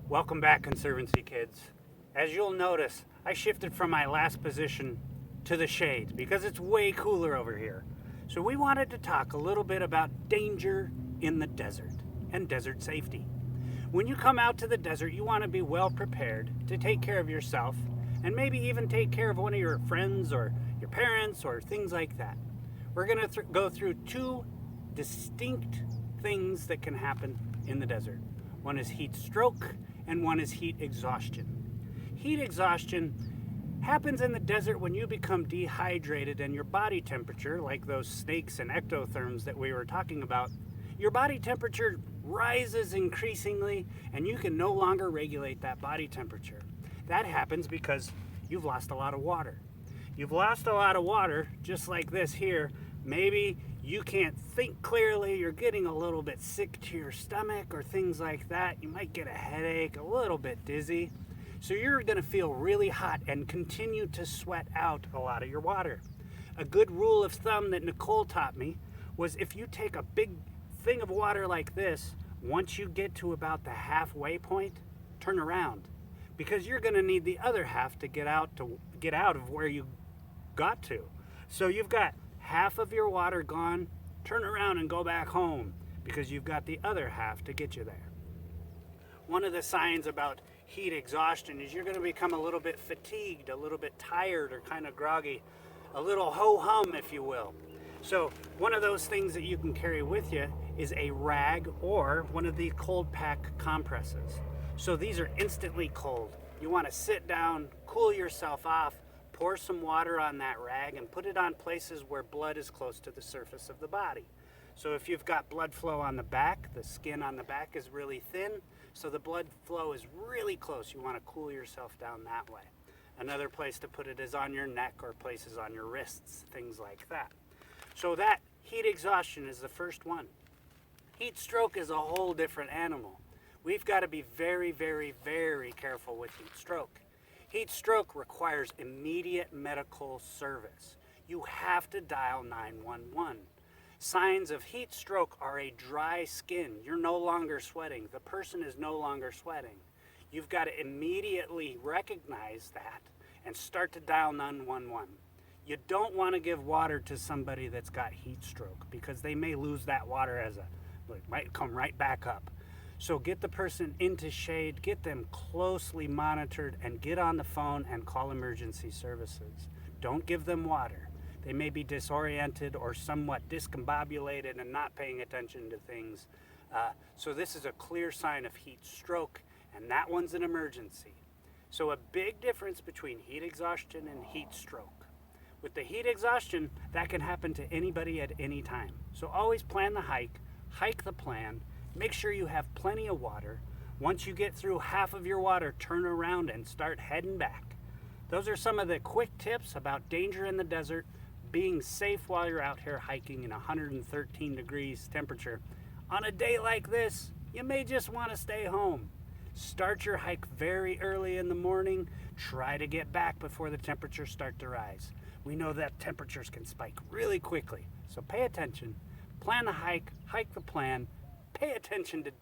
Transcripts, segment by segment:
Welcome back, Conservancy kids. As you'll notice, I shifted from my last position to the shade because it's way cooler over here. So we wanted to talk a little bit about danger in the desert and desert safety. When you come out to the desert, you want to be well prepared to take care of yourself and maybe even take care of one of your friends or your parents or things like that. We're going to go through two distinct things that can happen in the desert. One is heat stroke and one is heat exhaustion. Heat exhaustion happens in the desert when you become dehydrated and your body temperature, like those snakes and ectotherms that we were talking about, your body temperature rises increasingly and you can no longer regulate that body temperature. That happens because you've lost a lot of water. You've lost a lot of water, just like this here. Maybe you can't think clearly, you're getting a little bit sick to your stomach or things like that. You might get a headache, a little bit dizzy. So you're going to feel really hot and continue to sweat out a lot of your water. A good rule of thumb that Nicole taught me was if you take a big thing of water like this, once you get to about the halfway point, turn around. Because you're going to need the other half to get out of where you got to. So you've got half of your water gone, turn around and go back home because you've got the other half to get you there. One of the signs about heat exhaustion is you're going to become a little bit fatigued, a little bit tired or kind of groggy, a little ho-hum, if you will. So one of those things that you can carry with you is a rag or one of the cold pack compresses. So these are instantly cold. You want to sit down, cool yourself off, pour some water on that rag and put it on places where blood is close to the surface of the body. So if you've got blood flow on the back, the skin on the back is really thin, so the blood flow is really close. You want to cool yourself down that way. Another place to put it is on your neck or places on your wrists, things like that. So that heat exhaustion is the first one. Heat stroke is a whole different animal. We've got to be very, very, very careful with heat stroke. Heat stroke requires immediate medical service. You have to dial 911. Signs of heat stroke are a dry skin. You're no longer sweating. The person is no longer sweating. You've got to immediately recognize that and start to dial 911. You don't want to give water to somebody that's got heat stroke because they may lose that water it might come right back up. So get the person into shade, get them closely monitored, and get on the phone and call emergency services. Don't give them water. They may be disoriented or somewhat discombobulated and not paying attention to things. So this is a clear sign of heat stroke, and that one's an emergency. So a big difference between heat exhaustion and heat stroke. With the heat exhaustion, that can happen to anybody at any time. So always plan the hike the plan. Make sure you have plenty of water. Once you get through half of your water, turn around and start heading back. Those are some of the quick tips about danger in the desert, being safe while you're out here hiking in 113 degrees temperature. On a day like this, you may just want to stay home. Start your hike very early in the morning. Try to get back before the temperatures start to rise. We know that temperatures can spike really quickly, so pay attention. Plan the hike the plan. Pay attention to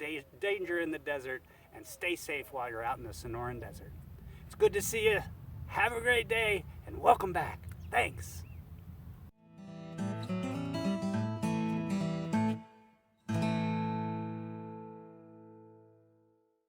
danger in the desert and stay safe while you're out in the Sonoran Desert. It's good to see you. Have a great day and welcome back. Thanks.